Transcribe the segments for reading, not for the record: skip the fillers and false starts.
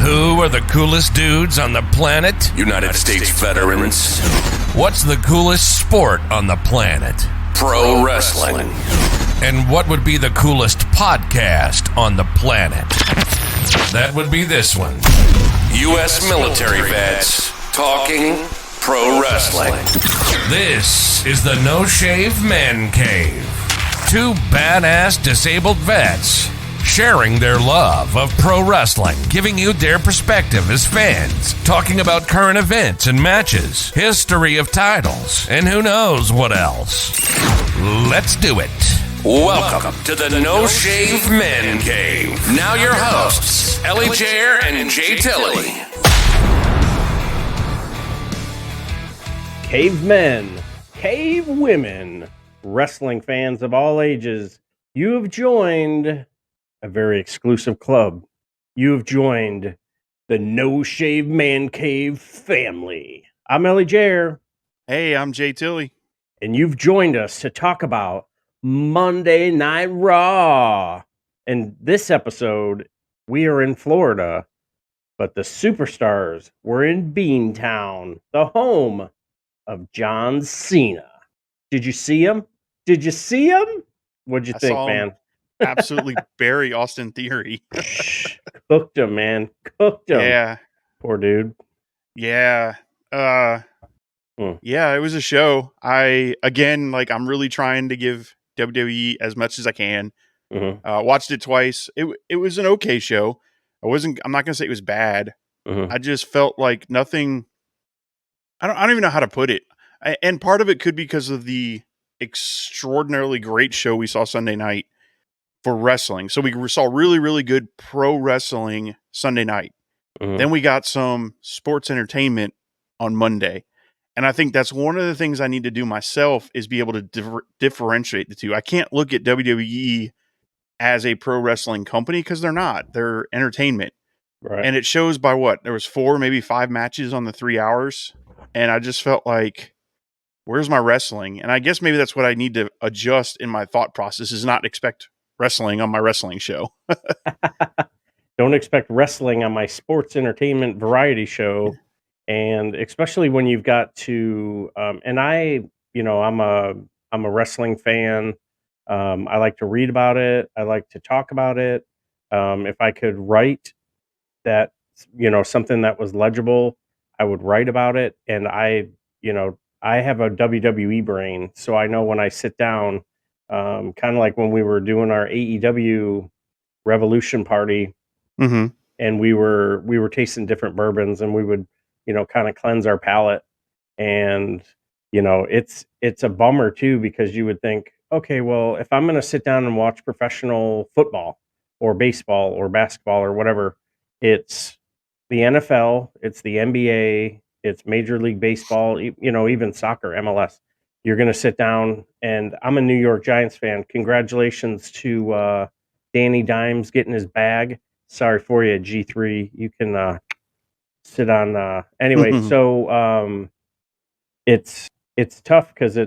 Who are the coolest dudes on the planet? United States veterans. What's the coolest sport on the planet? Pro wrestling. And what would be the coolest podcast on the planet? That would be this one. U.S. military vets talking pro wrestling. This is the No Shave Man Cave. Two badass disabled vets sharing their love of pro wrestling, giving you their perspective as fans, talking about current events and matches, history of titles, and who knows what else. Let's do it. Welcome to the No Shave Men Cave. Now your hosts, Ellie Jair and Jay Tilley. Cavemen, cave women, wrestling fans of all ages, you have joined a very exclusive club. You have joined the No Shave Man Cave family. I'm Ellie Jair. Hey, I'm Jay Tilley. And you've joined us to talk about Monday Night Raw. In this episode, we are in Florida, but the superstars were in Beantown, the home of John Cena. Did you see him? What'd you think, man? Absolutely bury Austin Theory. Cooked him, man. Cooked him. Yeah. Poor dude. Yeah. Yeah, it was a show. I'm really trying to give WWE as much as I can. Mm-hmm. Watched it twice. It was an okay show. I'm not going to say it was bad. Mm-hmm. I just felt like nothing. I don't even know how to put it. And part of it could be because of the extraordinarily great show we saw Sunday night for wrestling. So we saw really, really good pro wrestling Sunday night. Mm-hmm. Then we got some sports entertainment on Monday. And I think that's one of the things I need to do myself is be able to differentiate the two. I can't look at WWE as a pro wrestling company because they're not. They're entertainment. Right. And it shows by what? There was 4, maybe 5 matches on the 3 hours. And I just felt like, where's my wrestling? And I guess maybe that's what I need to adjust in my thought process is not expect wrestling on my wrestling show. Don't expect wrestling on my sports entertainment variety show. And especially when you've got to, and I'm a wrestling fan. I like to read about it. I like to talk about it. If I could write that, something that was legible, I would write about it. And I have a WWE brain. So I know when I sit down, kind of like when we were doing our AEW Revolution party, Mm-hmm. and we were tasting different bourbons, and we would, kind of cleanse our palate. And, it's a bummer too, because you would think, okay, well, if I'm going to sit down and watch professional football or baseball or basketball or whatever, it's the NFL, it's the NBA, it's Major League Baseball, even soccer, MLS. You're going to sit down, and I'm a New York Giants fan. Congratulations to Danny Dimes getting his bag. Sorry for you, G3. You can sit on. Anyway, so it's tough because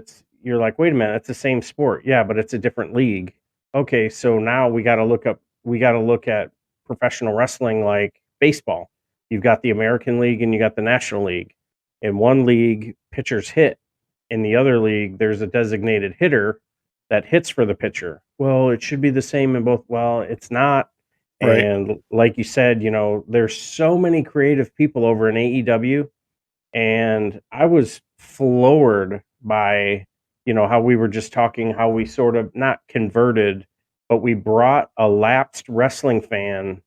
you're like, wait a minute, it's the same sport. Yeah, but it's a different league. Okay, so now we got to look at professional wrestling like baseball. You've got the American League and you got the National League. In one league, pitchers hit. In the other league, there's a designated hitter that hits for the pitcher. Well, it should be the same in both. Well, it's not. Right. And like you said, there's so many creative people over in AEW. And I was floored by, how we were just talking, how we sort of not converted, but we brought a lapsed wrestling fan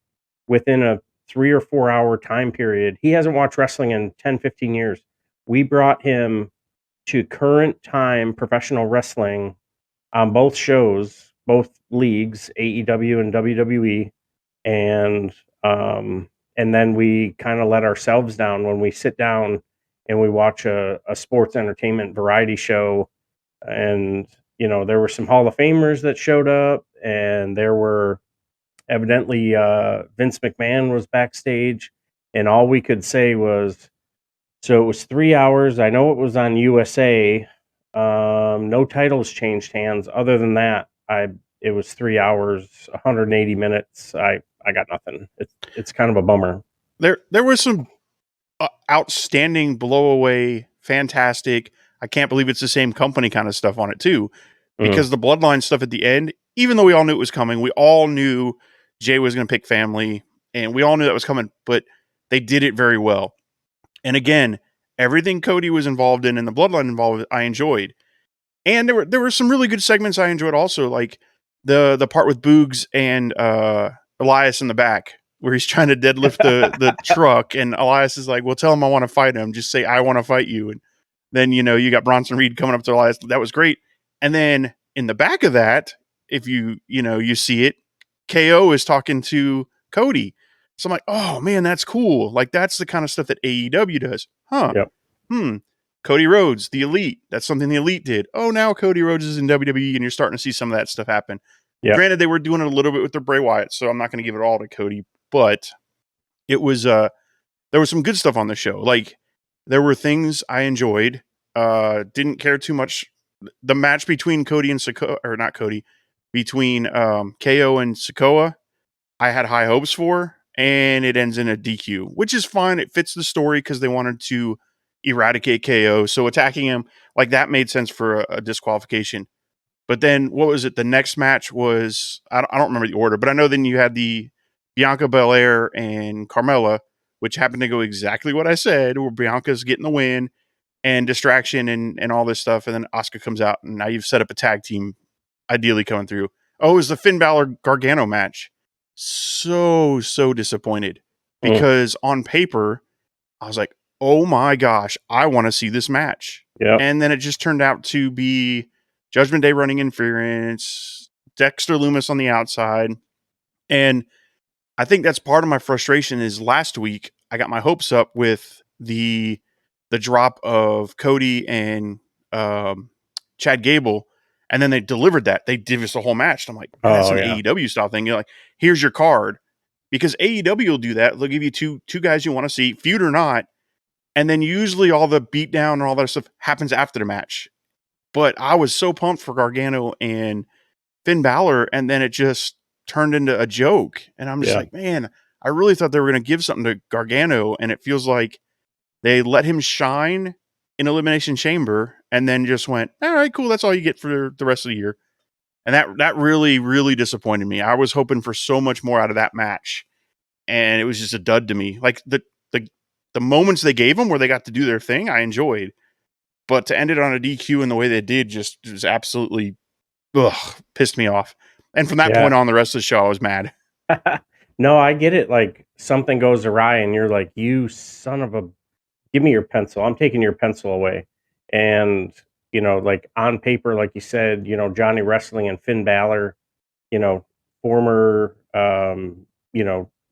within a 3 or 4 hour time period. He hasn't watched wrestling in 10, 15 years. We brought him to current time professional wrestling on both shows, both leagues, AEW and WWE. And then we kind of let ourselves down when we sit down and we watch a sports entertainment variety show. And, there were some Hall of Famers that showed up, and there were evidently Vince McMahon was backstage, and all we could say was, so it was 3 hours. I know it was on USA. No titles changed hands. Other than that, it was 3 hours, 180 minutes. I got nothing. It's kind of a bummer. There was some outstanding, blow away, fantastic. I can't believe it's the same company kind of stuff on it too, because the bloodline stuff at the end, even though we all knew it was coming, we all knew Jay was going to pick family, and we all knew that was coming, but they did it very well. And again, everything Cody was involved in and the bloodline involved, I enjoyed. And there were some really good segments I enjoyed also, like the part with Boogs and Elias in the back, where he's trying to deadlift the truck, and Elias is like, "Well, tell him I want to fight him. Just say I want to fight you." And then you got Bronson Reed coming up to Elias. That was great. And then in the back of that, if you see it, KO is talking to Cody. So I'm like, oh man, that's cool. Like that's the kind of stuff that AEW does, huh? Yep. Cody Rhodes, the Elite. That's something the Elite did. Oh, now Cody Rhodes is in WWE, and you're starting to see some of that stuff happen. Yep. Granted, they were doing it a little bit with their Bray Wyatt, so I'm not going to give it all to Cody, but it was there was some good stuff on the show. Like there were things I enjoyed. Didn't care too much. The match between Cody and Sikoa, or not Cody, between KO and Sikoa, I had high hopes for, and it ends in a DQ, which is fine. It fits the story because they wanted to eradicate KO. So attacking him like that made sense for a disqualification. But then what was it? The next match was, I don't remember the order, but I know then you had the Bianca Belair and Carmella, which happened to go exactly what I said, where Bianca's getting the win and distraction and all this stuff. And then Asuka comes out, and now you've set up a tag team ideally coming through. Oh, it was the Finn Balor Gargano match. So disappointed because on paper, I was like, oh my gosh, I want to see this match. Yep. And then it just turned out to be Judgment Day running interference, Dexter Loomis on the outside. And I think that's part of my frustration is last week I got my hopes up with the drop of Cody and Chad Gable, and then they delivered that. They did us the whole match. I'm like, man, that's an AEW style thing. You're like, here's your card. Because AEW will do that. They'll give you two guys you want to see, feud or not. And then usually all the beatdown and all that stuff happens after the match. But I was so pumped for Gargano and Finn Balor, and then it just turned into a joke. And I'm just like, man, I really thought they were going to give something to Gargano, and it feels like they let him shine in Elimination Chamber and then just went, all right, cool, that's all you get for the rest of the year. And that really, really disappointed me. I was hoping for so much more out of that match, and it was just a dud to me. Like the moments they gave them where they got to do their thing, I enjoyed. But to end it on a DQ in the way they did just was absolutely pissed me off. And from that point on, the rest of the show, I was mad. No, I get it. Like something goes awry and you're like, you son of a, give me your pencil. I'm taking your pencil away. And, like on paper, like you said, Johnny Wrestling and Finn Balor, former,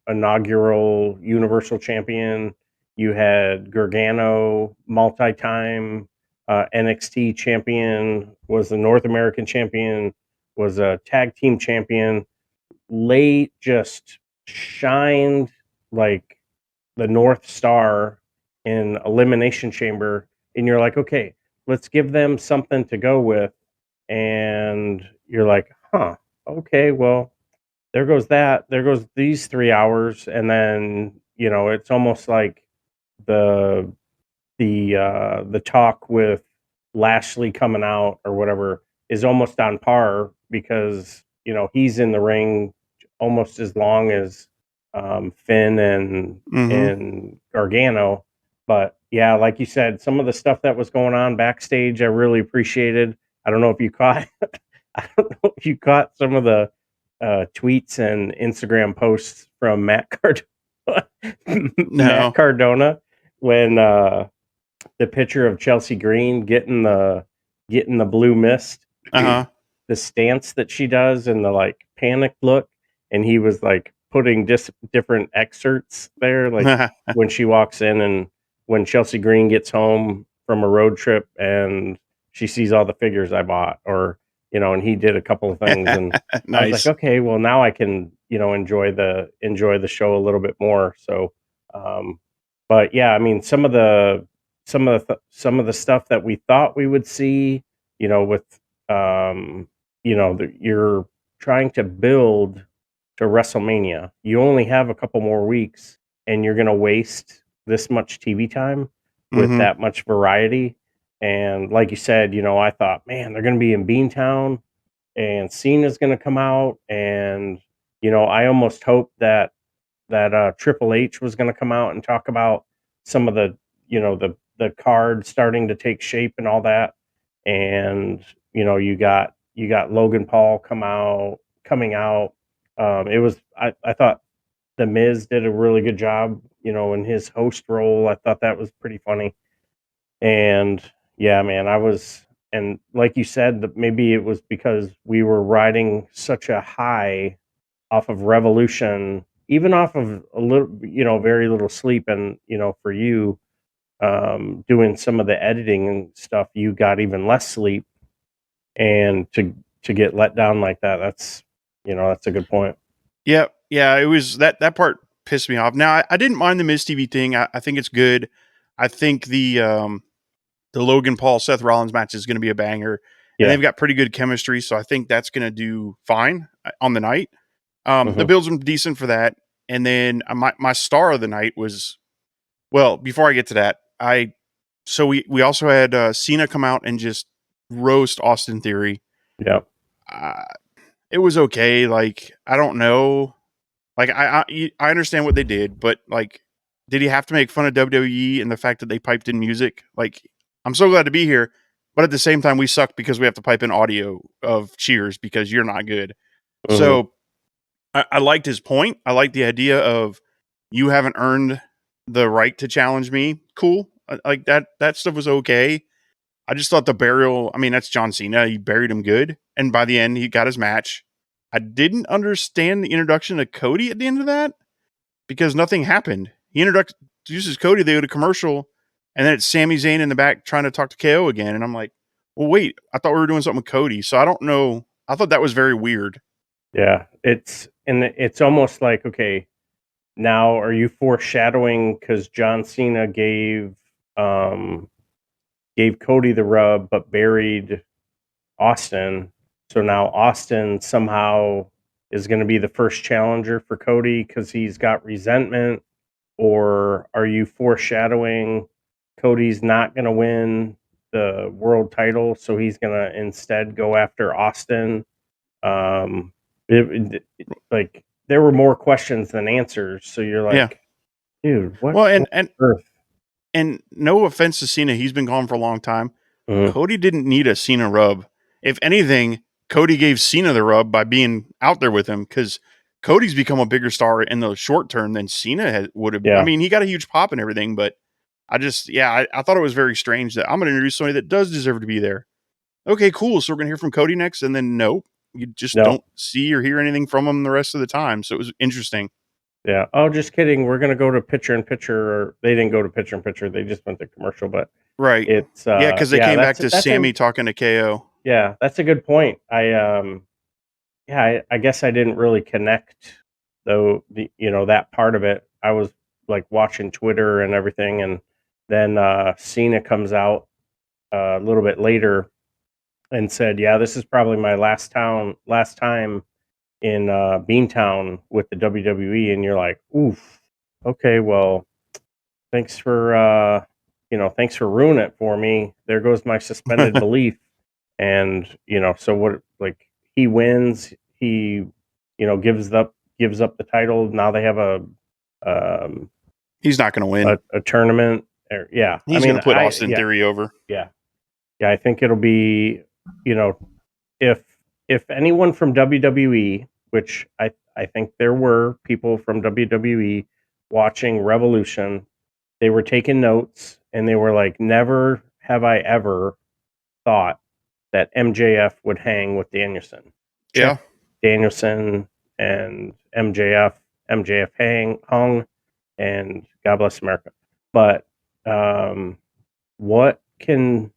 inaugural Universal Champion. You had Gargano, multi-time NXT champion, was the North American champion, was a tag team champion. Late just shined like the North Star in Elimination Chamber, and you're like, okay, let's give them something to go with. And you're like, huh, okay, well, there goes that. There goes these 3 hours, and then it's almost like the talk with Lashley coming out or whatever is almost on par because he's in the ring almost as long as Finn and Gargano. But yeah, like you said, some of the stuff that was going on backstage, I really appreciated. I don't know if you caught. I don't know if you caught some of the tweets and Instagram posts from Matt Cardona. Matt Cardona when the picture of Chelsea Green getting the blue mist, the stance that she does and the like panicked look, and he was like putting different excerpts there, like when she walks in and when Chelsea Green gets home from a road trip and she sees all the figures I bought, or and he did a couple of things, and nice. I was like, okay, well now I can enjoy the show a little bit more. So, but yeah, I mean some of the stuff that we thought we would see, with you're trying to build to WrestleMania. You only have a couple more weeks, and you're going to waste this much TV time with Mhm. that much variety. And like you said, I thought, man, they're going to be in Beantown and Cena's going to come out. And, I almost hoped that Triple H was going to come out and talk about some of the card starting to take shape and all that. And, you got Logan Paul coming out. I thought the Miz did a really good job, in his host role. I thought that was pretty funny. And yeah, man, and like you said, that maybe it was because we were riding such a high off of Revolution, even off of a little, very little sleep. And, for you, doing some of the editing and stuff, you got even less sleep. And to get let down like that, that's a good point. Yeah, yeah, it was that part pissed me off. Now I didn't mind the Miz TV thing. I think it's good. I think the Logan Paul Seth Rollins match is going to be a banger, and Yeah. they've got pretty good chemistry. So I think that's going to do fine on the night. The Hmm. builds are decent for that, and then my star of the night was, well. Before I get to that, we also had Cena come out and just roast Austin Theory. Yeah. Uh, it was okay. Like, I don't know. Like, I understand what they did, but like, did he have to make fun of WWE and the fact that they piped in music? Like, I'm so glad to be here, but at the same time, we suck because we have to pipe in audio of cheers because you're not good. Hmm. So I liked his point. I liked the idea of you haven't earned the right to challenge me. Cool. Like that stuff was okay. I just thought the burial, I mean, that's John Cena. He buried him good. And by the end, he got his match. I didn't understand the introduction of Cody at the end of that because nothing happened. He introduces Cody, they go to commercial, and then it's Sami Zayn in the back trying to talk to KO again. And I'm like, well, wait, I thought we were doing something with Cody. So I don't know. I thought that was very weird. Yeah. It's almost like, okay, now are you foreshadowing because John Cena gave Cody the rub but buried Austin. So now Austin somehow is going to be the first challenger for Cody because he's got resentment? Or are you foreshadowing Cody's not going to win the world title, so he's going to instead go after Austin? Um, like there were more questions than answers. So you're Yeah. like, dude, Well, what on earth? and no offense to Cena, he's been gone for a long time. Mhm. Cody didn't need a Cena rub. If anything, Cody gave Cena the rub by being out there with him because Cody's become a bigger star in the short term than Cena would have. I Yeah, mean, he got a huge pop and everything, but I thought it was very strange that I'm going to introduce somebody that does deserve to be there. Okay, cool. So we're going to hear from Cody next, and then nope, you just no, don't see or hear anything from him the rest of the time. So it was interesting. yeah. Oh, just kidding. We're gonna go to picture in picture. Or they didn't go to picture in picture. They just went to commercial. But Right. it's Yeah, because they yeah. came back That's to that's a Sammy talking to KO. yeah. That's a good point. Yeah. I guess I didn't really connect though that part of it. I was like watching Twitter and everything, and then Cena comes out a little bit later and said, "Yeah, this is probably my last time in Beantown with the WWE." And you're like, "Oof, okay, well, thanks for ruining it for me. There goes my suspended belief." And so what? Like he wins, he gives up the title. Now they have um, He's not going to win. a tournament. Yeah, I He's going mean, to put Austin Theory over. yeah, yeah. I think it'll be you know if anyone from WWE, which I think there were people from WWE watching Revolution, they were taking notes and they were like, never have I ever thought that MJF would hang with Danielson. Yeah. Check Danielson and MJF hung, and God bless America. But what can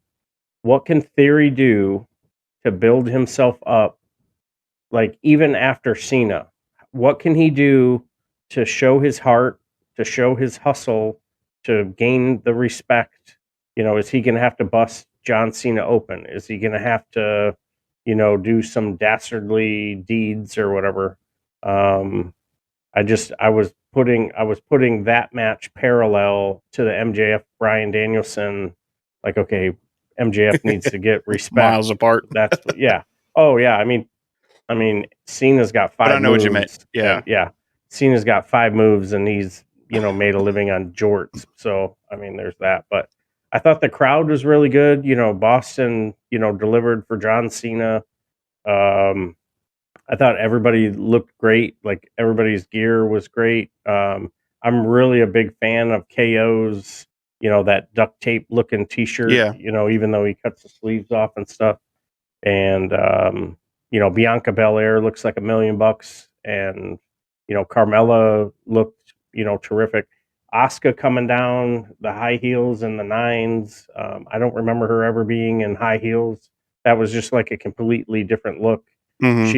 Theory do to build himself up? Like even after Cena, what can he do to show his heart, to show his hustle, to gain the respect? Is he going to have to bust John Cena open? Is he going to have to, do some dastardly deeds or whatever? Um, I was putting that match parallel to the MJF Bryan Danielson. Like, okay, MJF needs to get respect. Miles apart. That's yeah. Oh yeah. I mean, Cena's got 5 But I know moves. what you meant. Yeah. And yeah, Cena's got 5 moves, and he's made a living on jorts. So I mean, there's that. But I thought the crowd was really good. Boston, delivered for John Cena. I thought everybody looked great. Like, everybody's gear was great. I'm really a big fan of KO's, that duct tape looking T-shirt. Yeah. Even though he cuts the sleeves off and stuff. And Bianca Belair looks like $1,000,000, and Carmella looked terrific. Asuka coming down the high heels and the nines. I don't remember her ever being in high heels. That was just like a completely different look. Mhm.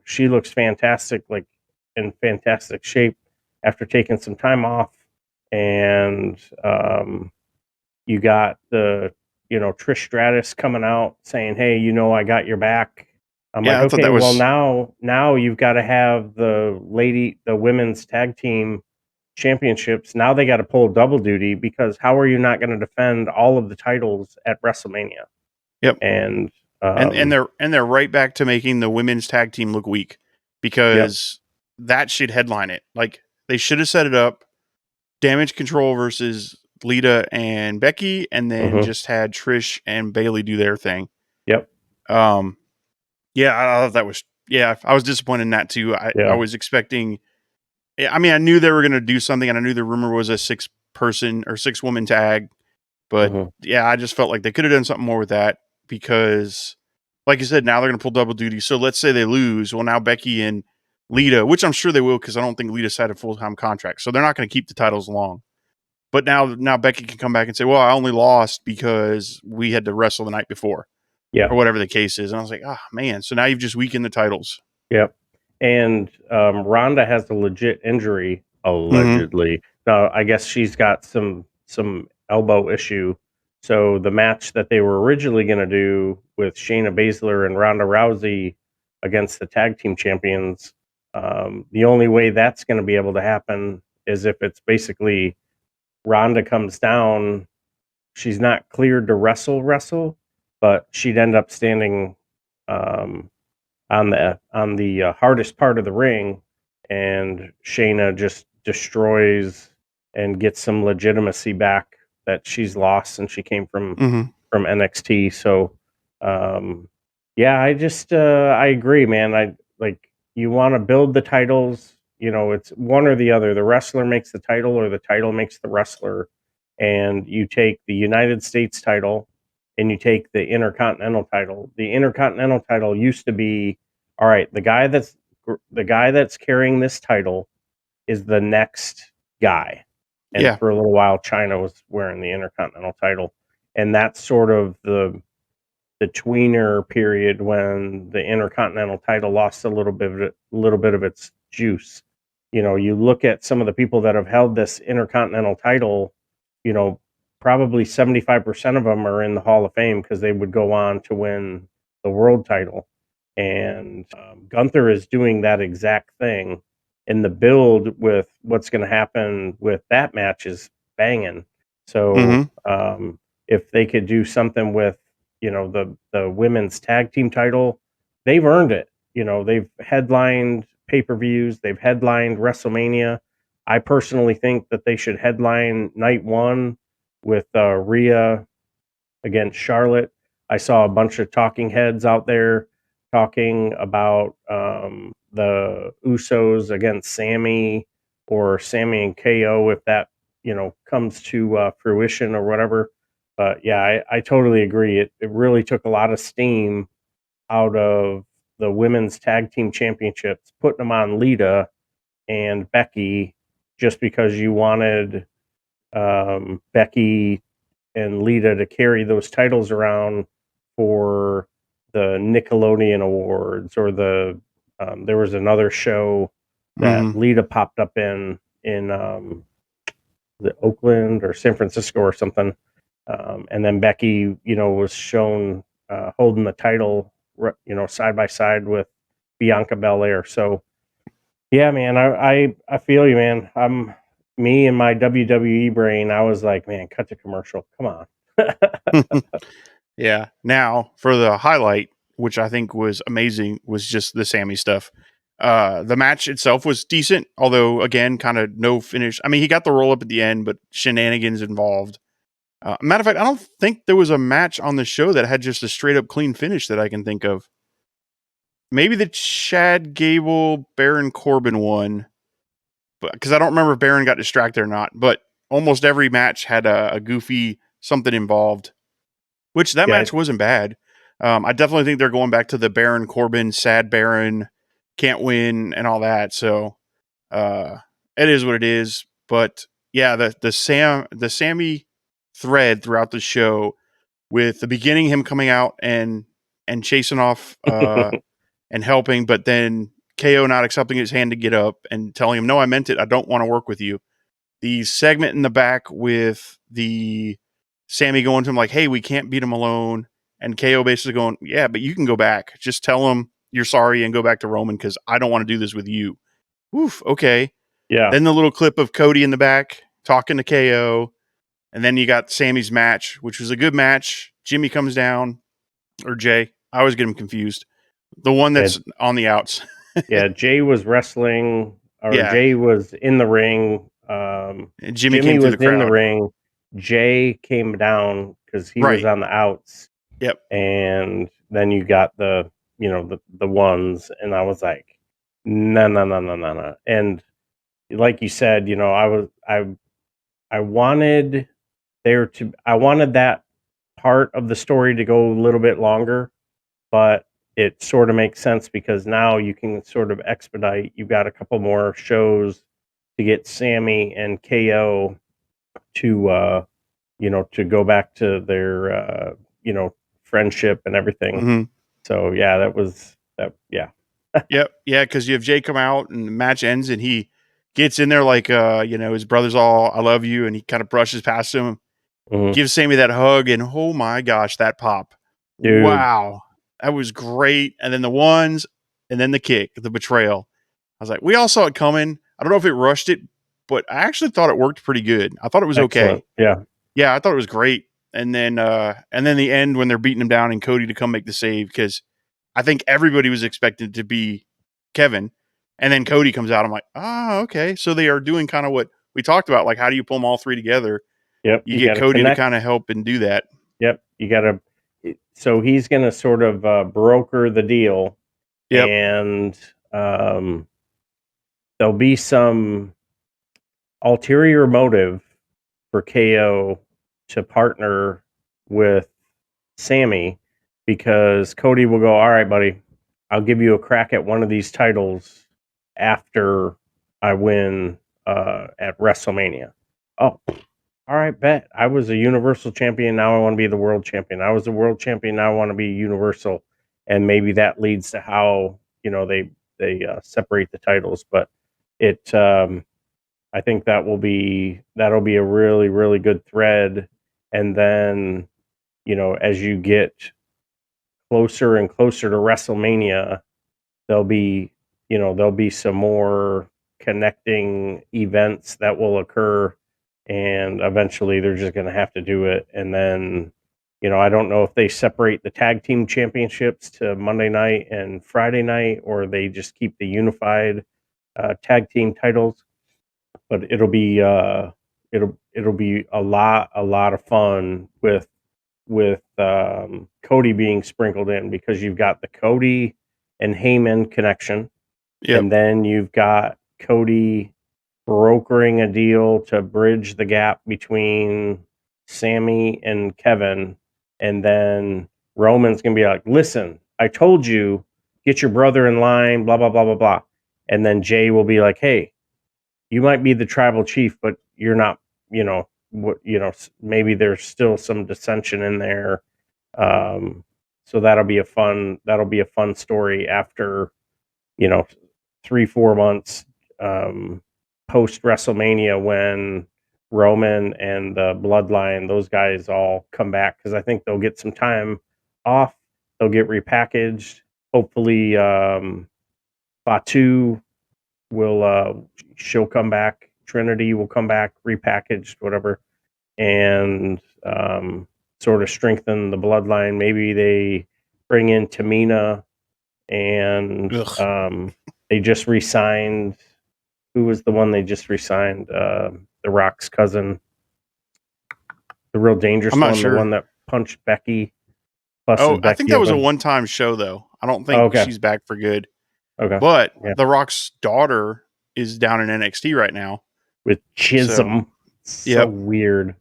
She looks fantastic, like in fantastic shape after taking some time off. And you got the Trish Stratus coming out saying, "Hey, I got your back." I'm Yeah, like, I thought okay, that well, was now you've got to have the women's tag team championships. Now they got to pull double duty, because how are you not going to defend all of the titles at WrestleMania? Yep. And and they're right back to making the women's tag team look weak, because that should headline it. Like, they should have set it up Damage Control versus Lita and Becky, and then just had Trish and Bailey do their thing. Yep. Yeah, I thought that was I was disappointed in that too. I was expecting. I mean, I knew they were going to do something, and I knew the rumor was a 6-person or 6-woman tag. But yeah, I just felt like they could have done something more with that, because, like you said, now they're going to pull double duty. So let's say they lose. Well, now Becky and Lita, which I'm sure they will, because I don't think Lita's had a full-time contract. So they're not going to keep the titles long. But now Becky can come back and say, well, I only lost because we had to wrestle the night before. Yeah. Or whatever the case is. And I was like, man. So now you've just weakened the titles. Yep. And Ronda has a legit injury, allegedly. Now, I guess she's got some elbow issue. So the match that they were originally going to do with Shayna Baszler and Ronda Rousey against the tag team champions, the only way that's going to be able to happen is if it's basically Ronda comes down. She's not cleared to wrestle, but she'd end up standing on the hardest part of the ring, and Shayna just destroys and gets some legitimacy back that she's lost since she came from NXT. So yeah, I agree, man. I like, you want to build the titles, it's one or the other. The wrestler makes the title, or the title makes the wrestler. And you take the United States title and you take the Intercontinental title. The Intercontinental title used to be, all right, the guy that's carrying this title is the next guy. And for a little while, China was wearing the Intercontinental title, and that's sort of the tweener period when the Intercontinental title lost a little bit of its juice. You look at some of the people that have held this Intercontinental title, probably 75% of them are in the Hall of Fame, because they would go on to win the world title. And Gunther is doing that exact thing. And the build with what's going to happen with that match is banging. So if they could do something with, the women's tag team title, they've earned it. They've headlined pay-per-views, they've headlined WrestleMania. I personally think that they should headline night one with Rhea against Charlotte. I saw a bunch of talking heads out there talking about the Usos against Sami, or Sami and KO, if that comes to fruition or whatever. But yeah, I totally agree. It really took a lot of steam out of the women's tag team championships, putting them on Lita and Becky, just because you wanted Becky and Lita to carry those titles around for the Nickelodeon Awards, or there was another show that Lita popped up in the Oakland or San Francisco or something, and then Becky, was shown holding the title, side by side with Bianca Belair. So Yeah, man, I feel you, man. Me and my WWE brain, I was like, man, cut the commercial. Come on. Yeah. Now for the highlight, which I think was amazing, was just the Sammy stuff. The match itself was decent, although again, kind of no finish. I mean, he got the roll up at the end, but shenanigans involved. Matter of fact, I don't think there was a match on the show that had just a straight up clean finish that I can think of. Maybe the Chad Gable Baron Corbin one, but because I don't remember if Baron got distracted or not. But almost every match had a goofy something involved, which that Yeah, match wasn't bad. I definitely think they're going back to the Baron Corbin, sad Baron, can't win, and all that. So uh, it is what it is. But yeah, the Sammy thread throughout the show, with the beginning him coming out and chasing off and helping, but then KO not accepting his hand to get up and telling him, "No, I meant it. I don't want to work with you." The segment in the back with the Sammy going to him like, "Hey, we can't beat him alone," and KO basically going, "Yeah, but you can go back. Just tell him you're sorry and go back to Roman because I don't want to do this with you." Oof. Okay. yeah, Then the little clip of Cody in the back talking to KO, and then you got Sammy's match, which was a good match. Jimmy comes down, or Jay. I always get him confused. The one yeah, that's on the outs. yeah. Jay was wrestling, or Yeah. Jay was in the ring. And Jimmy Jimmy came through was the in the crowd. ring. Jay came down because he was Right. on the outs, Yep. and then you got the ones, and I was like, no, no, no, no, no, no. And like you said, I wanted I wanted that part of the story to go a little bit longer, but it sort of makes sense because now you can sort of expedite. You've got a couple more shows to get Sammy and KO to to go back to their friendship and everything. Mm-hmm. So yeah, that was that. Yeah. Yep. Yeah, because you have Jay come out and the match ends and he gets in there like his brother's all I love you, and he kind of brushes past him, Mhm. gives Sammy that hug, and oh my gosh, that pop. Dude. Wow. That was great. And then the ones, and then the kick, the betrayal. I was like, we all saw it coming. I don't know if it rushed it, but I actually thought it worked pretty good. I thought it was okay. Excellent. Yeah. Yeah, I thought it was great. And then the end when they're beating him down and Cody to come make the save, because I think everybody was expected to be Kevin. And then Cody comes out. I'm like, okay. So they are doing kind of what we talked about. Like, how do you pull them all three together? Yep. You You get got to Cody to connect. kind of help and do that. Yep. You got to. So he's going to sort of broker the deal, Yep. and there'll be some ulterior motive for KO to partner with Sammy, because Cody will go, all right, buddy, I'll give you a crack at one of these titles after I win at WrestleMania. Oh, all right, bet. I was a Universal Champion. Now I want to be the World Champion. I was a World Champion. Now I want to be Universal. And maybe that leads to how they separate the titles. But it I think that'll be a really, really good thread. And then, as you get closer and closer to WrestleMania, there'll be, there'll be some more connecting events that will occur, and eventually they're just going to have to do it. And then, I don't know if they separate the tag team championships to Monday night and Friday night, or they just keep the unified tag team titles. But it'll be a lot of fun with Cody being sprinkled in, because you've got the Cody and Heyman connection, Yep. and then you've got Cody brokering a deal to bridge the gap between Sammy and Kevin, and then Roman's gonna be like, "Listen, I told you, get your brother in line, blah blah blah blah blah," and then Jay will be like, "Hey, you might be the tribal chief, but you're not, maybe there's still some dissension in there." So that'll be a fun story after, you know, 3-4 months, post WrestleMania, when Roman and the Bloodline, those guys all come back, because I think they'll get some time off. They'll get repackaged. Hopefully, Fatu she'll come back. Trinity will come back repackaged, whatever, and sort of strengthen the bloodline. Maybe they bring in Tamina, and they just re-signed. Who was the one they just re-signed? The Rock's cousin, the real dangerous I'm not one, sure. the one that punched Becky. Busted I think that was a open. one-time show, though. I don't think she's back for good. Okay. But The Rock's daughter is down in NXT right now. With Chisholm. So weird.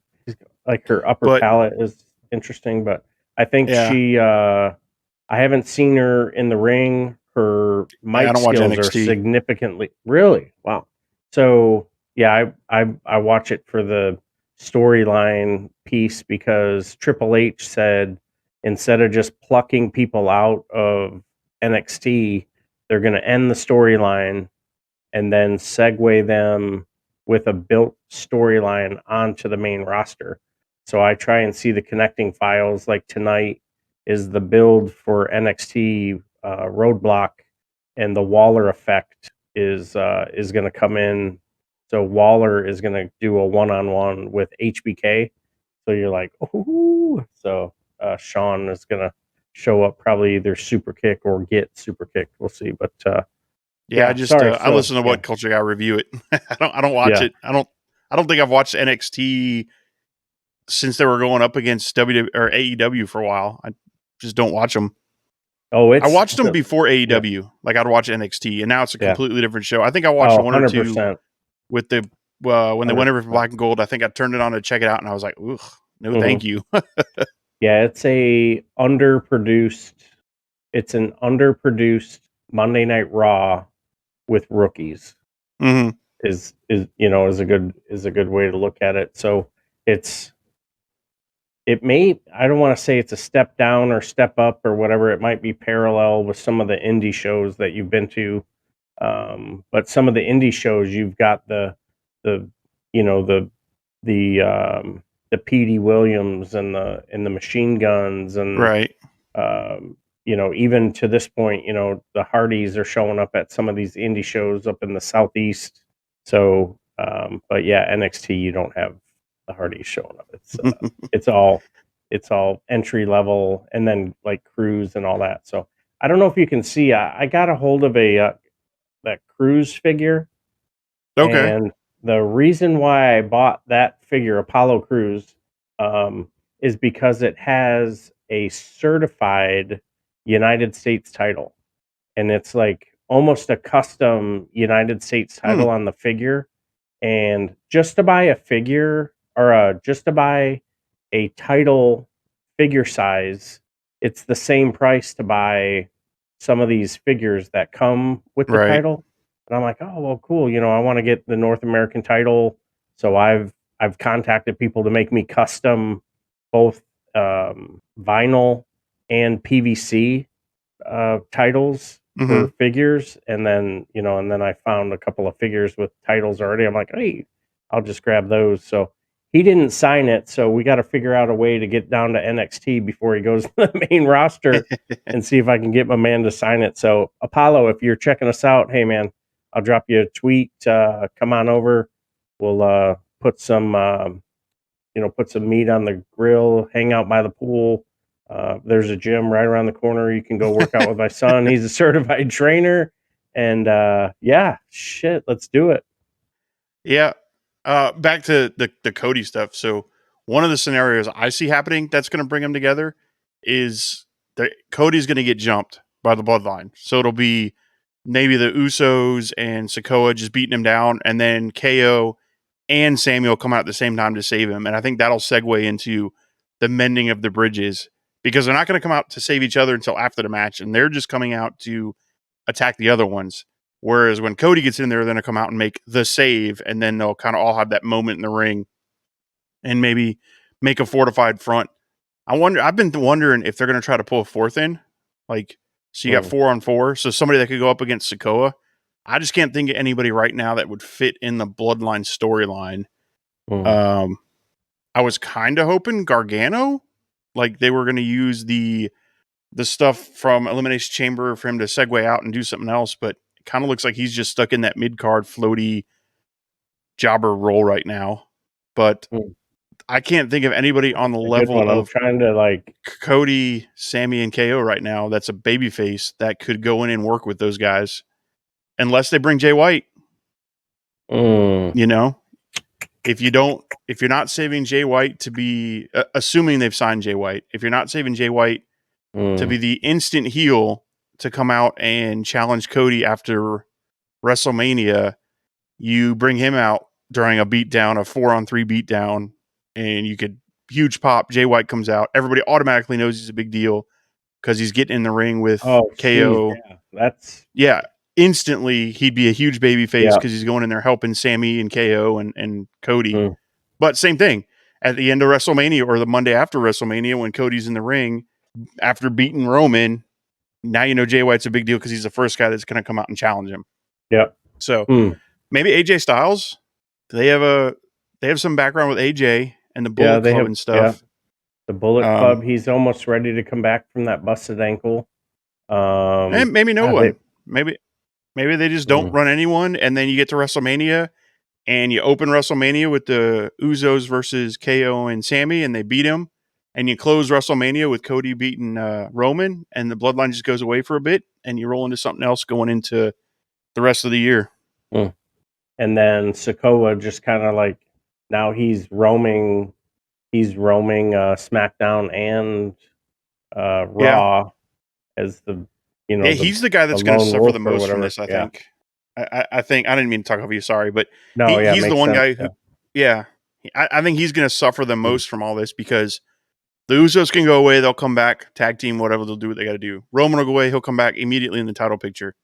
Like her upper palate is interesting, but I think she I haven't seen her in the ring. Her mic skills are significantly really wow. So yeah, I watch it for the storyline piece because Triple H said instead of just plucking people out of NXT, they're going to end the storyline and then segue them with a built storyline onto the main roster. So I try and see the connecting files. Like tonight is the build for NXT Roadblock, and the Waller effect is going to come in. So Waller is going to do a one-on-one with HBK. So you're like, ooh. So Sean is going to show up, probably either super kick or get super kicked. We'll see, but. I just I listen to What Culture Guy review it. I don't watch it. I don't think I've watched NXT since they were going up against WWE or AEW for a while. I just don't watch them. Oh, I watched them before AEW. Like I'd watch NXT, and now it's a completely different show. I think I watched one or two with the when they went over for Black and Gold. I think I turned it on to check it out, and I was like, "Ugh, no, thank you." Yeah, it's an underproduced Monday Night Raw with rookies. Mm-hmm. Is a good way to look at it. So I don't want to say it's a step down or step up or whatever. It might be parallel with some of the indie shows that you've been to. But some of the indie shows you've got the Petey Williams and the Machine Guns and right. Even to this point, the Hardys are showing up at some of these indie shows up in the Southeast. So, but yeah, NXT, you don't have the Hardys showing up. It's all entry level, and then like Cruz and all that. So I don't know if you can see. I got a hold of that Cruz figure. Okay. And the reason why I bought that figure, Apollo Cruz, is because it has a certified United States title. And it's like almost a custom United States title on the figure. And just to buy a figure or just to buy a title figure size, it's the same price to buy some of these figures that come with the title. And I'm like, oh, well, cool. I want to get the North American title. So I've contacted people to make me custom both vinyl and PVC titles for figures. And then, I found a couple of figures with titles already. I'm like, hey, I'll just grab those. So he didn't sign it. So we got to figure out a way to get down to NXT before he goes to the main roster and see if I can get my man to sign it. So Apollo, if you're checking us out, hey man, I'll drop you a tweet. Come on over. We'll put some meat on the grill, hang out by the pool. There's a gym right around the corner. You can go work out with my son. He's a certified trainer. And let's do it. Yeah. Back to the Cody stuff. So one of the scenarios I see happening that's going to bring them together is that Cody's going to get jumped by the bloodline. So it'll be maybe the Usos and Sikoa just beating him down, and then KO and Samuel come out at the same time to save him. And I think that'll segue into the mending of the bridges, because they're not going to come out to save each other until after the match, and they're just coming out to attack the other ones. Whereas when Cody gets in there, they're going to come out and make the save, and then they'll kind of all have that moment in the ring and maybe make a fortified front. I've been wondering if they're going to try to pull a fourth in. Like, so you got 4-on-4. So somebody that could go up against Sikoa. I just can't think of anybody right now that would fit in the bloodline storyline. I was kind of hoping Gargano, like they were going to use the stuff from Elimination Chamber for him to segue out and do something else, but It kind of looks like he's just stuck in that mid card floaty jobber role right now. But I can't think of anybody on the A good level one. I'm of trying to like. Cody, Sami, and KO right now that's a babyface that could go in and work with those guys, unless they bring Jay White. You know, if you're not saving Jay White to be, assuming they've signed Jay White, if you're not saving Jay White to be the instant heel to come out and challenge Cody after WrestleMania, you bring him out during a beatdown, a 4-on-3 beatdown, and you could huge pop. Jay White comes out. Everybody automatically knows he's a big deal because he's getting in the ring with KO. Yeah, Instantly he'd be a huge baby face because he's going in there helping Sami and KO and Cody. But same thing at the end of WrestleMania or the Monday after WrestleMania when Cody's in the ring after beating Roman. Now you know Jay White's a big deal because he's the first guy that's going to come out and challenge him. Yep. So maybe AJ Styles. They have some background with AJ and the Bullet Club and stuff. Yeah. The Bullet Club. He's almost ready to come back from that busted ankle. And maybe no one. Maybe they just don't run anyone, and then you get to WrestleMania, and you open WrestleMania with the Usos versus KO and Sami, and they beat him, and you close WrestleMania with Cody beating Roman, and the Bloodline just goes away for a bit, and you roll into something else going into the rest of the year. And then Sikoa just kind of like now he's roaming SmackDown and Raw as the he's the guy that's going to suffer the most from this. I think. I think I didn't mean to talk over you. Sorry, but he's the one guy who. Yeah, I think he's going to suffer the most from all this because the Usos can go away. They'll come back, tag team, whatever. They'll do what they got to do. Roman will go away. He'll come back immediately in the title picture.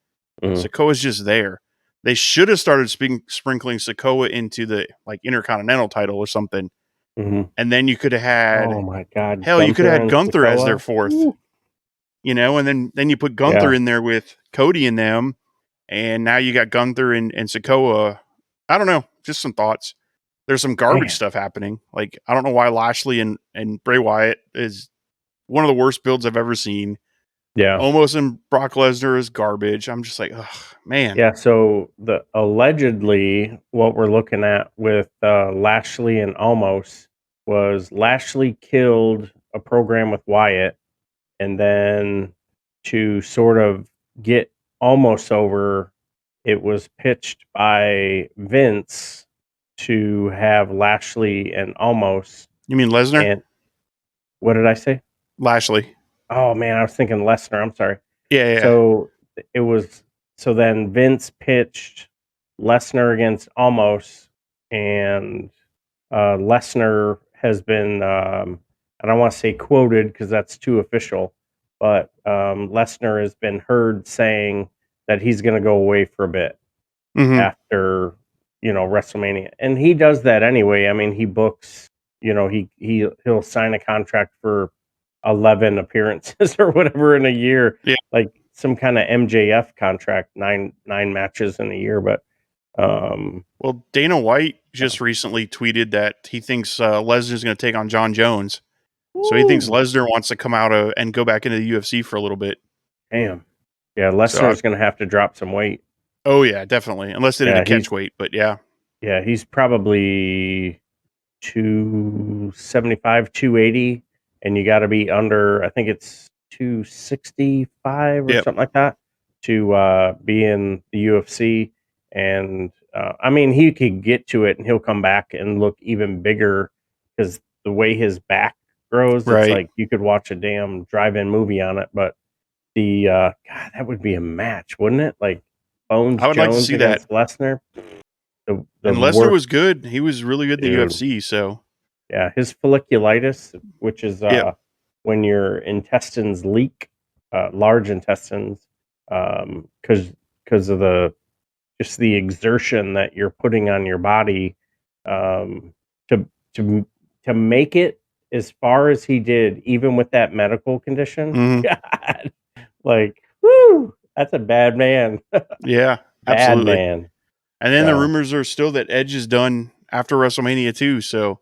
Sikoa's just there. They should have started sprinkling Sikoa into the like Intercontinental title or something, and then you could have had. Oh my God! Hell, you could have had Gunther as their fourth. Ooh. You know, and then you put Gunther in there with Cody and them, and now you got Gunther and Sikoa. I don't know, just some thoughts. There's some garbage stuff happening. Like I don't know why Lashley and Bray Wyatt is one of the worst builds I've ever seen. Yeah. Almost in Brock Lesnar is garbage. I'm just like, ugh, man. Yeah, so allegedly what we're looking at with Lashley and Almost was Lashley killed a program with Wyatt, and then to sort of get Almost over, it was pitched by Vince to have Lashley and Almost. You mean Lesnar? And what did I say? Lashley. Oh man, I was thinking Lesnar. I'm sorry. Yeah. So it was. So then Vince pitched Lesnar against Almost, and Lesnar has been. I don't want to say quoted because that's too official, but Lesnar has been heard saying that he's going to go away for a bit after WrestleMania, and he does that anyway. I mean, he books. He'll sign a contract for 11 appearances or whatever in a year, like some kind of MJF contract, nine matches in a year. But well, Dana White just recently tweeted that he thinks Lesnar's going to take on John Jones. So he thinks Lesnar wants to come out and go back into the UFC for a little bit. Damn. Yeah, Lesnar's going to have to drop some weight. Oh yeah, definitely. Unless they didn't catch weight, but yeah. Yeah, he's probably 275, 280. And you got to be under, I think it's 265 or something like that to be in the UFC. And I mean, he could get to it and he'll come back and look even bigger because the way his back grows, it's like you could watch a damn drive-in movie on it. But God, that would be a match, wouldn't it? Like Bones I would Jones like to see against that. Lesnar. And Lesnar was good. He was really good in the UFC. So yeah, his folliculitis, which is when your intestines leak, large intestines, because of the exertion that you're putting on your body, to make it as far as he did, even with that medical condition. God, like, whoo, that's a bad man. Yeah, bad absolutely. Man. And then the rumors are still that Edge is done after WrestleMania too. So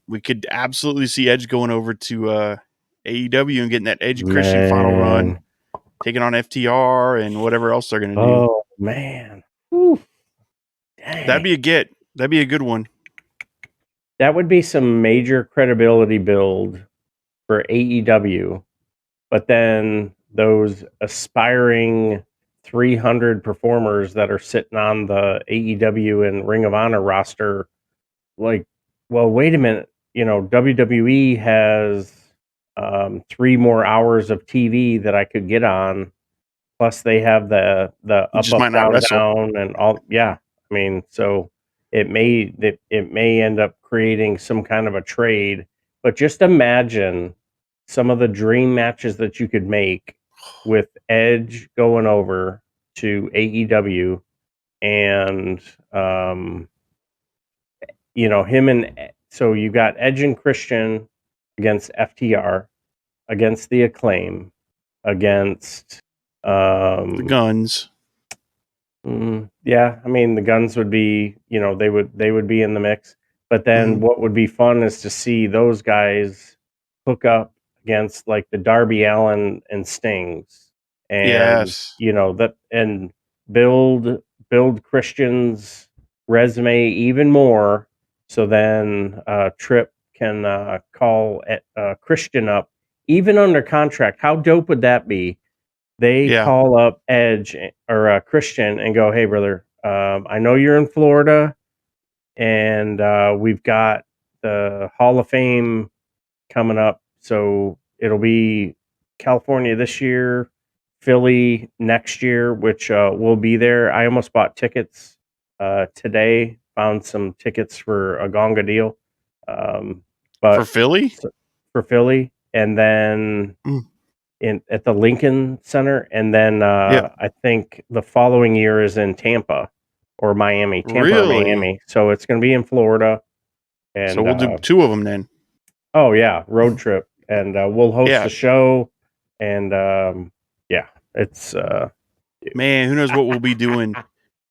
we could absolutely see Edge going over to AEW and getting that Edge Christian final run, taking on FTR and whatever else they're going to do. man. Whew. Dang. That'd be a get. That'd be a good one. That would be some major credibility build for AEW. But then those aspiring 300 performers that are sitting on the AEW and Ring of Honor roster, like, well, wait a minute. WWE has 3 more hours of TV that I could get on. Plus, they have the He up, just up, might not down, wrestle. down, and all. Yeah, I mean, so it may end up creating some kind of a trade. But just imagine some of the dream matches that you could make with Edge going over to AEW, and him and so you got Edge and Christian against FTR, against the Acclaim, against The Guns. yeah, I mean the Guns would be, they would be in the mix. But then what would be fun is to see those guys hook up against like the Darby Allin and Stings, and Yes. that, and build Christian's resume even more. So then Tripp can call Christian up even under contract. How dope would that be? They Yeah. call up Edge or Christian and go, "Hey, brother, I know you're in Florida, and we've got the Hall of Fame coming up, so it'll be California this year, Philly next year, which we'll be there. I almost bought tickets today. Found some tickets for a Gonga deal, but For Philly? for Philly, and then at the Lincoln Center, and then Yeah. I think the following year is in Tampa or Miami, Tampa or Really? Miami. So it's going to be in Florida, So and we'll do 2 of them then. oh yeah, road trip, and we'll host Yeah. the show, and yeah, it's Man, who knows what we'll be doing. Can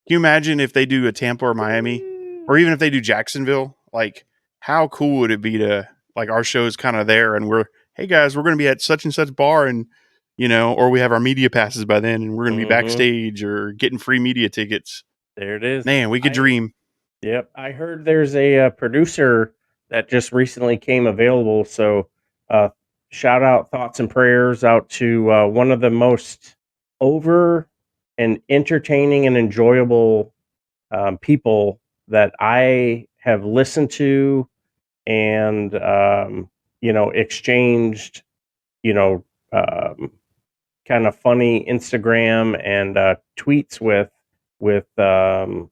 you imagine if they do a Tampa or Miami, or even if they do Jacksonville? Like, how cool would it be to, like, our show's kind of there and we're, hey guys, we're going to be at such and such bar, and, or we have our media passes by then and we're going to be backstage or getting free media tickets. there it is. Man, we could dream. Yep, I heard there's a producer that just recently came available. So, shout out, thoughts and prayers out to one of the most over and entertaining and enjoyable people that I have listened to, and exchanged, you know, um, kind of funny Instagram and tweets with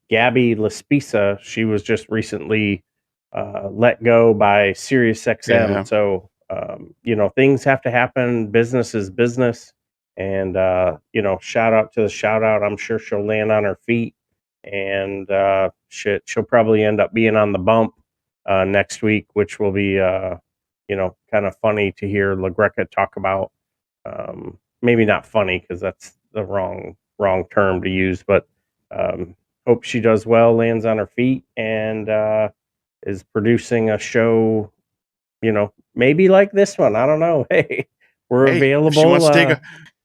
Gabby Laspisa. She was just recently let go by SiriusXM. Yeah. So things have to happen. Business is business, and shout out to the shout out. I'm sure she'll land on her feet, and she'll probably end up being on the bump next week, which will be kind of funny to hear LaGreca talk about. Maybe not funny because that's the wrong term to use, but hope she does well, lands on her feet, and is producing a show, maybe like this one. I don't know. Hey, we're Hey, available. if she wants to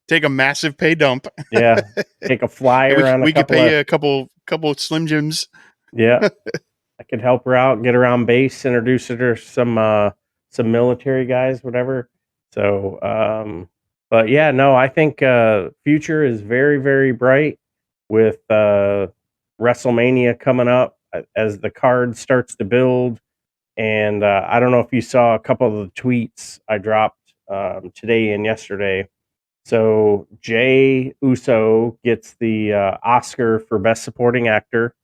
take a massive pay dump, yeah, take a flyer on we a could couple pay of, you a couple of Slim Jims. yeah. I could help her out, get her on base, introduce her to some military guys, whatever. So, but yeah, no, I think future is very, very bright with WrestleMania coming up as the card starts to build. And I don't know if you saw a couple of the tweets I dropped today and yesterday. So Jay Uso gets the Oscar for Best Supporting Actor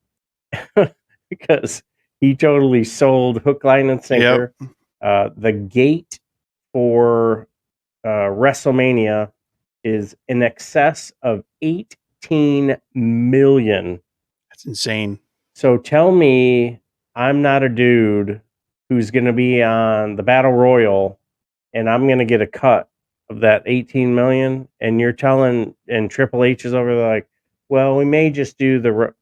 because he totally sold hook, line, and sinker. Yep. The gate for WrestleMania is in excess of 18 million. That's insane. So tell me I'm not a dude who's going to be on the Battle Royal and I'm going to get a cut of that 18 million, and you're telling, and Triple H is over there like, well, we may just do the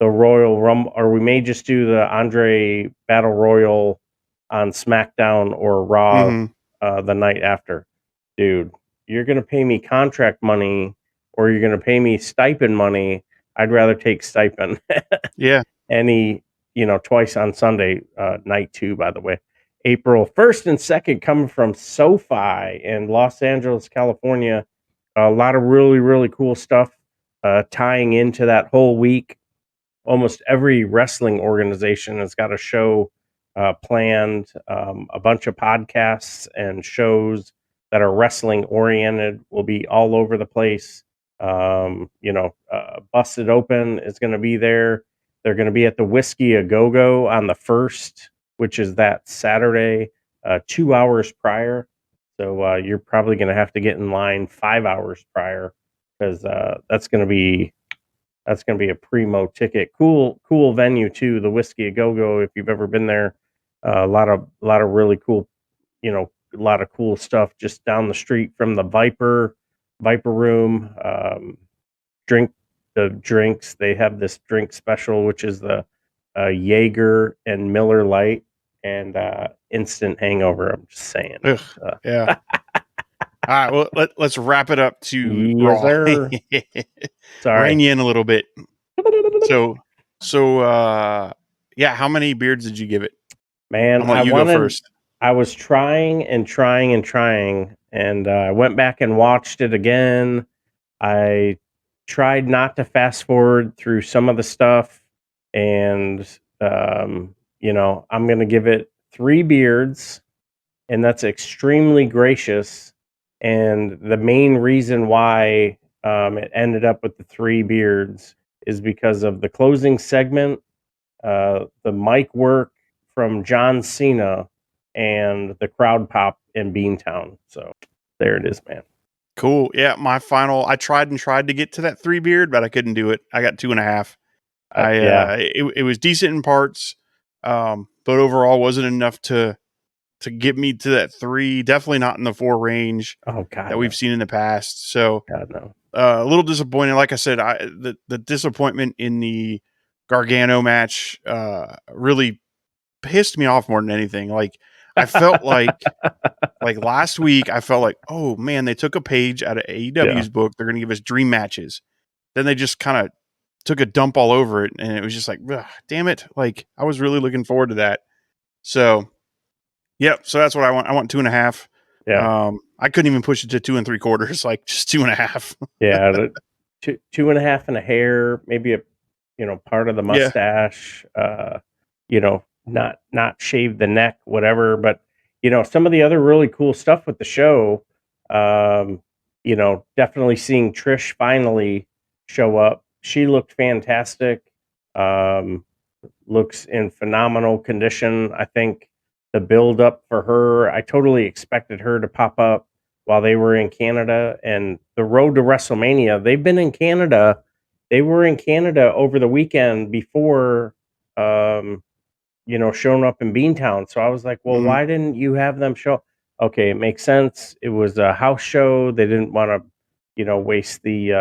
Royal Rumble, or we may just do the Andre Battle Royal on SmackDown or Raw the night after. Dude, you're going to pay me contract money or you're going to pay me stipend money, I'd rather take stipend. Yeah. Twice on Sunday night too, by the way. April 1st and 2nd coming from SoFi in Los Angeles, California. A lot of really, really cool stuff tying into that whole week. Almost every wrestling organization has got a show planned, a bunch of podcasts and shows that are wrestling oriented will be all over the place. Busted Open is going to be there. They're going to be at the Whiskey A Go Go on the 1st, which is that Saturday, 2 hours prior. So you're probably going to have to get in line 5 hours prior because that's going to be a primo ticket. Cool venue too. The Whiskey A Go Go. If you've ever been there, a lot of really cool, a lot of cool stuff just down the street from the Viper Room. Drinks. They have this drink special, which is the Jaeger and Miller Lite and instant hangover. I'm just saying. Yeah. All right. Well, let's wrap it up to Yes, Raw. sir. Sorry. Rein you in a little bit. So, yeah. How many beards did you give it? Man, I'm gonna let you go first. I was trying, and I went back and watched it again. I tried not to fast forward through some of the stuff, and I'm going to give it 3 beards, and that's extremely gracious. And the main reason why it ended up with the 3 beards is because of the closing segment, the mic work from John Cena, and the crowd pop in Beantown. So there it is, man. Cool. Yeah. My final, I tried to get to that 3 beard, but I couldn't do it. I got 2.5. It was decent in parts, but overall wasn't enough to get me to that 3. Definitely not in the 4 range that we've seen in the past. So God no. A little disappointing. Like I said, the disappointment in the Gargano match really pissed me off more than anything. Like I felt like last week, I felt like, oh man, they took a page out of AEW's book. They're going to give us dream matches. Then they just kind of took a dump all over it, and it was just like, damn it! Like I was really looking forward to that. So, yep. So that's what I want. I want 2.5. Yeah. I couldn't even push it to 2 3/4. Like just 2.5. Yeah. 2.5 and a hair, maybe a part of the mustache. Not shave the neck, whatever. But some of the other really cool stuff with the show. Definitely seeing Trish finally show up. She looked fantastic. Looks in phenomenal condition. I think the build up for her, I totally expected her to pop up while they were in Canada, and the road to WrestleMania. They've been in Canada. They were in Canada over the weekend before, showing up in Beantown. So I was like, well, why didn't you have them show? Okay, it makes sense. It was a house show. They didn't want to, waste the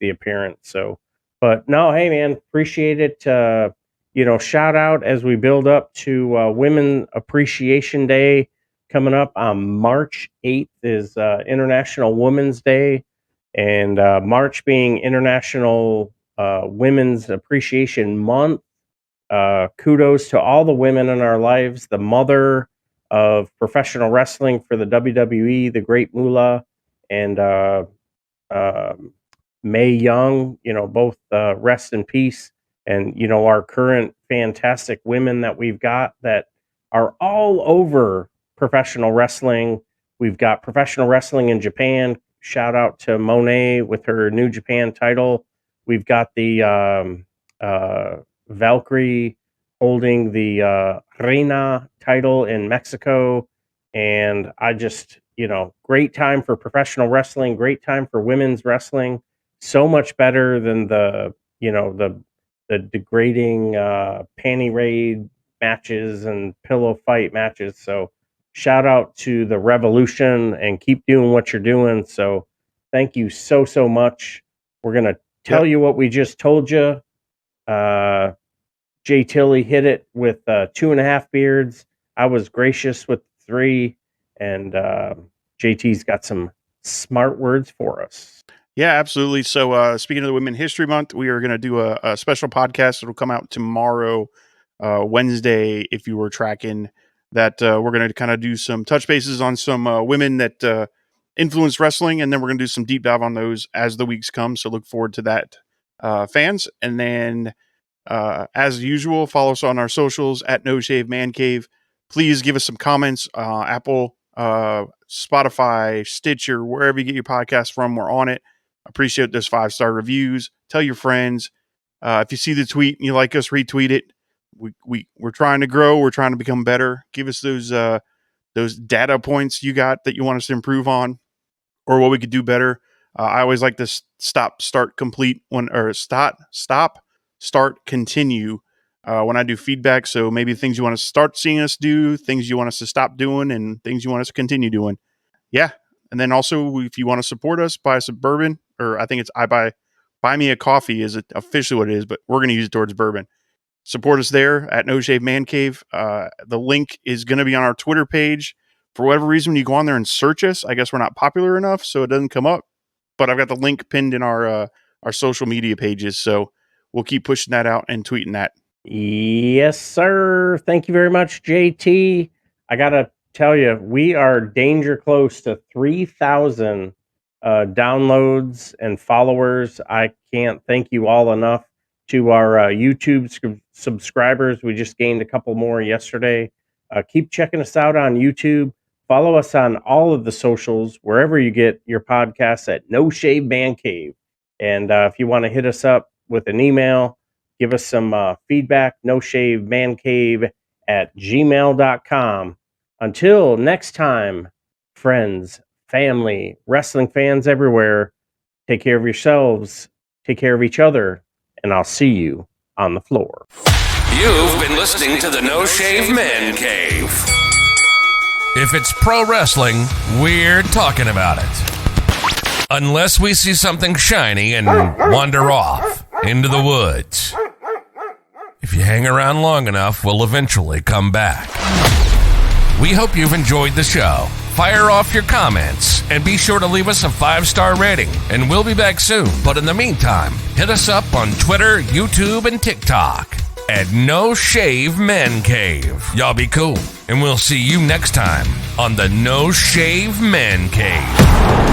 appearance. So, but no, hey man, appreciate it. Shout out as we build up to Women Appreciation Day coming up on March 8th is International Women's Day, and March being International Women's Appreciation Month. Kudos to all the women in our lives, the mother of professional wrestling for the WWE, the Great Moolah, and Mae Young, both rest in peace. And, our current fantastic women that we've got that are all over professional wrestling. We've got professional wrestling in Japan. Shout out to Monet with her New Japan title. We've got the Valkyrie holding the Reina title in Mexico. And I just, great time for professional wrestling, great time for women's wrestling. So much better than the degrading panty raid matches and pillow fight matches. So shout out to the revolution and keep doing what you're doing. So thank you so much. We're going to tell you what we just told you. Jay Tilly hit it with 2.5 beards. I was gracious with 3, and JT's got some smart words for us. Yeah, absolutely. So, speaking of the Women History Month, we are going to do a special podcast. It'll come out tomorrow, Wednesday, if you were tracking that. We're going to kind of do some touch bases on some women that influenced wrestling, and then we're going to do some deep dive on those as the weeks come. So, look forward to that, fans. And then, as usual, follow us on our socials at No Shave Man Cave. Please give us some comments. Apple, Spotify, Stitcher, wherever you get your podcast from, we're on it. Appreciate those 5-star reviews. Tell your friends. If you see the tweet and you like us, retweet it. We're trying to grow. We're trying to become better. Give us those data points you got that you want us to improve on, or what we could do better. I always like this stop, start, complete stop, start, continue when I do feedback. So maybe things you want to start seeing us do, things you want us to stop doing, and things you want us to continue doing. Yeah. And then also, if you want to support us, buy some bourbon, or I think it's buy me a coffee is officially what it is, but we're going to use it towards bourbon. Support us there at No Shave Man Cave. The link is going to be on our Twitter page. For whatever reason, when you go on there and search us, I guess we're not popular enough, so it doesn't come up. But I've got the link pinned in our social media pages, so we'll keep pushing that out and tweeting that. Yes, sir. Thank you very much, JT. I gotta tell you, we are danger close to 3,000 downloads and followers. I can't thank you all enough. To our YouTube subscribers, we just gained a couple more yesterday. Keep checking us out on YouTube. Follow us on all of the socials, wherever you get your podcasts at No Shave Man Cave. And if you want to hit us up with an email, give us some feedback, noshavemancave@gmail.com. Until next time, friends, family, wrestling fans everywhere, take care of yourselves, take care of each other, and I'll see you on the floor. You've been listening to the No Shave Man Cave. If it's pro wrestling, we're talking about it. Unless we see something shiny and wander off into the woods. If you hang around long enough, we'll eventually come back. We hope you've enjoyed the show. Fire off your comments and be sure to leave us a 5-star rating, and we'll be back soon. But in the meantime, hit us up on Twitter, YouTube, and TikTok at No Shave Men Cave. Y'all be cool, and we'll see you next time on the No Shave Men Cave.